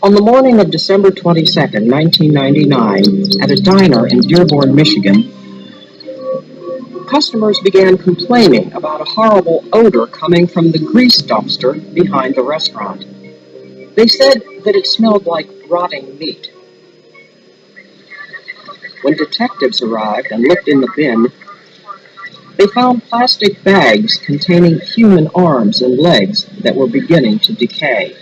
On the morning of December 22nd, 1999, at a diner in Dearborn, Michigan, customers began complaining about a horrible odor coming from the grease dumpster behind the restaurant. They said that it smelled like rotting meat. When detectives arrived and looked in the bin, they found plastic bags containing human arms and legs that were beginning to decay.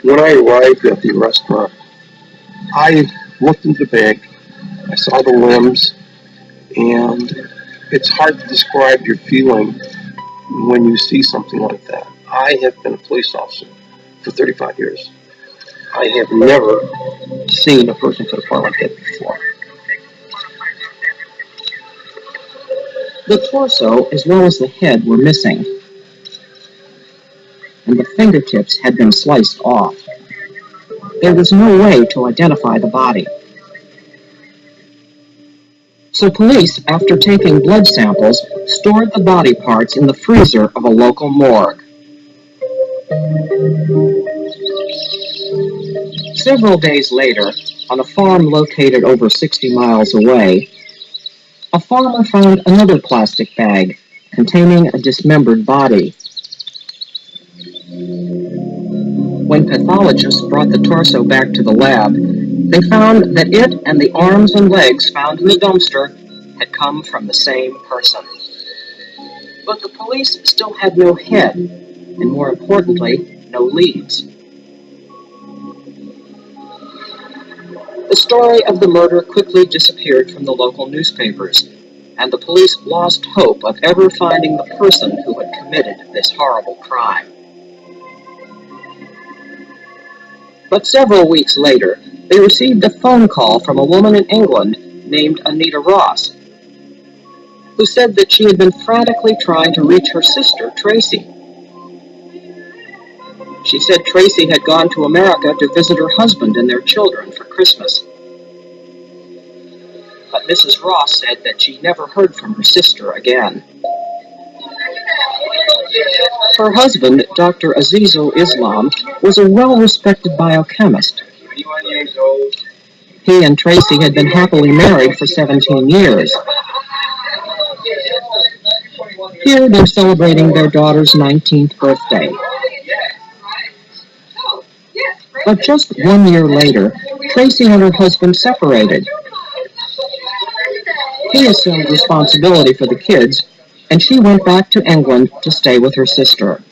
When I arrived at the restaurant, I looked into the bag, I saw the limbs, and it's hard to describe your feeling when you see something like that. I have been a police officer for 35 years. I have never seen a person to the point like that before. The torso as well as the head were missing, and the fingertips had been sliced off. There was no way to identify the body. So police, after taking blood samples, stored the body parts in the freezer of a local morgue. Several days later, on a farm located over 60 miles away, a farmer found another plastic bag containing a dismembered body. When pathologists brought the torso back to the lab, they found that it and the arms and legs found in the dumpster had come from the same person. But the police still had no head, and more importantly, no leads. The story of the murder quickly disappeared from the local newspapers, and the police lost hope of ever finding the person who had committed this horrible crime. But several weeks later, they received a phone call from a woman in England named Anita Ross, who said that she had been frantically trying to reach her sister, Tracy. She said Tracy had gone to America to visit her husband and their children for Christmas. But Mrs. Ross said that she never heard from her sister again. Her husband, Dr. Azizul Islam, was a well-respected biochemist. He and Tracy had been happily married for 17 years. Here they're celebrating their daughter's 19th birthday. But just 1 year later, Tracy and her husband separated. He assumed responsibility for the kids, and she went back to England to stay with her sister.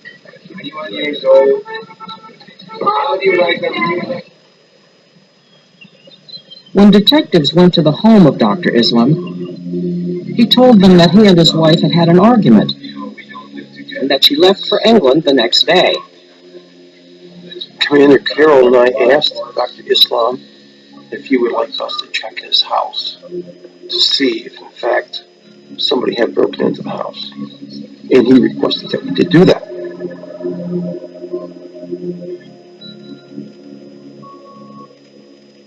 When detectives went to the home of Dr. Islam, he told them that he and his wife had had an argument, and that she left for England the next day. Commander Carroll and I asked Dr. Islam if he would like us to check his house to see if, in fact, somebody had broken into the house. And he requested that we did do that.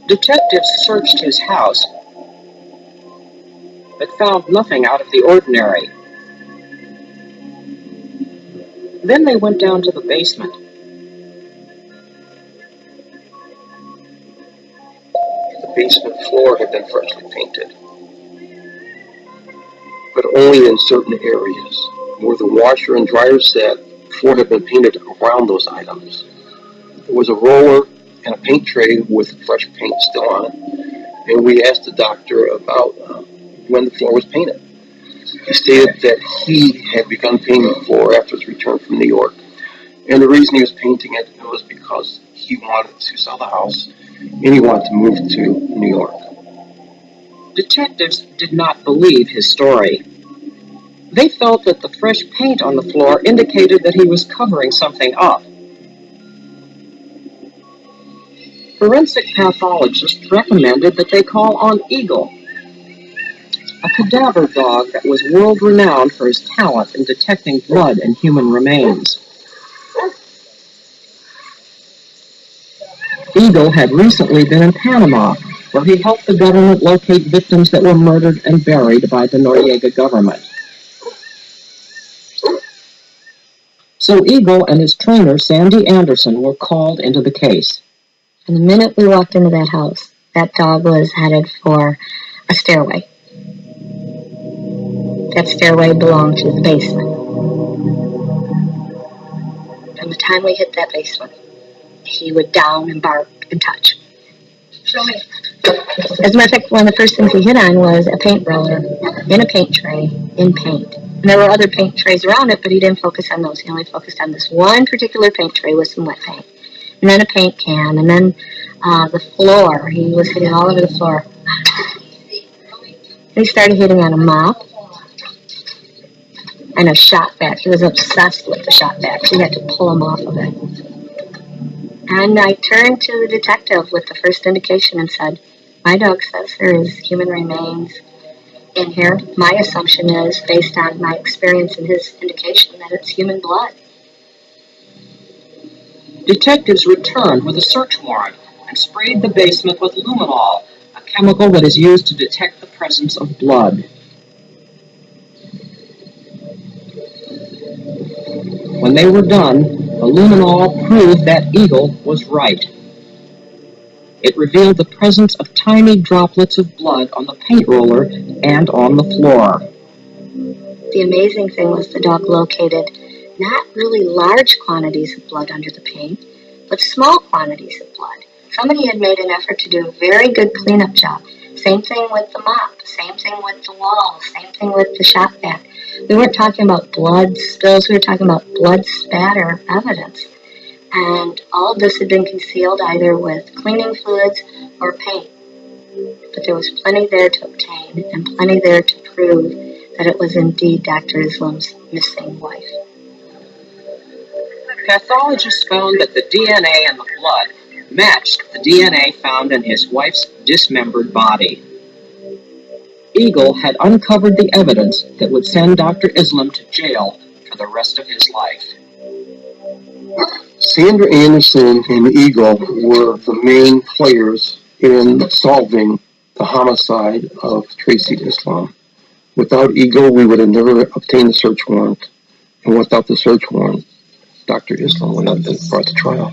Detectives searched his house, but found nothing out of the ordinary. Then they went down to the basement. The basement floor had been freshly painted, but only in certain areas. Where the washer and dryer sat, the floor had been painted around those items. There was a roller and a paint tray with fresh paint still on it, and we asked the doctor about when the floor was painted. He stated that he had begun painting the floor after his return from New York, and the reason he was painting it was because he wanted to sell the house and he wanted to move to New York. Detectives did not believe his story. They felt that the fresh paint on the floor indicated that he was covering something up. Forensic pathologists recommended that they call on Eagle, a cadaver dog that was world-renowned for his talent in detecting blood and human remains. Eagle had recently been in Panama, where he helped the government locate victims that were murdered and buried by the Noriega government. So Eagle and his trainer, Sandy Anderson, were called into the case. And the minute we walked into that house, that dog was headed for a stairway. That stairway belonged to the basement. From the time we hit that basement, he would down and bark and touch. Show me. As a matter of fact, one of the first things he hit on was a paint roller in a paint tray in paint. And there were other paint trays around it, but he didn't focus on those. He only focused on this one particular paint tray with some wet paint. And then a paint can, and then the floor. He was hitting all over the floor. And he started hitting on a mop and a shop vac. He was obsessed with the shop vac. He had to pull him off of it. And I turned to the detective with the first indication and said, my dog says there is human remains in here. My assumption is, based on my experience and his indication, that it's human blood. Detectives returned with a search warrant and sprayed the basement with luminol, a chemical that is used to detect the presence of blood. When they were done, the luminol proved that Eagle was right. It revealed the presence of tiny droplets of blood on the paint roller and on the floor. The amazing thing was the dog located not really large quantities of blood under the paint, but small quantities of blood. Somebody had made an effort to do a very good cleanup job. Same thing with the mop, same thing with the walls, same thing with the shop vac. We weren't talking about blood spills, we were talking about blood spatter evidence. And all of this had been concealed either with cleaning fluids or paint. But there was plenty there to obtain and plenty there to prove that it was indeed Dr. Islam's missing wife. Pathologists found that the DNA in the blood matched the DNA found in his wife's dismembered body. Eagle had uncovered the evidence that would send Dr. Islam to jail for the rest of his life. Sandra Anderson and Eagle were the main players in solving the homicide of Tracy Islam. Without Eagle, we would have never obtained the search warrant. And without the search warrant, Dr. Islam would not have been brought to trial.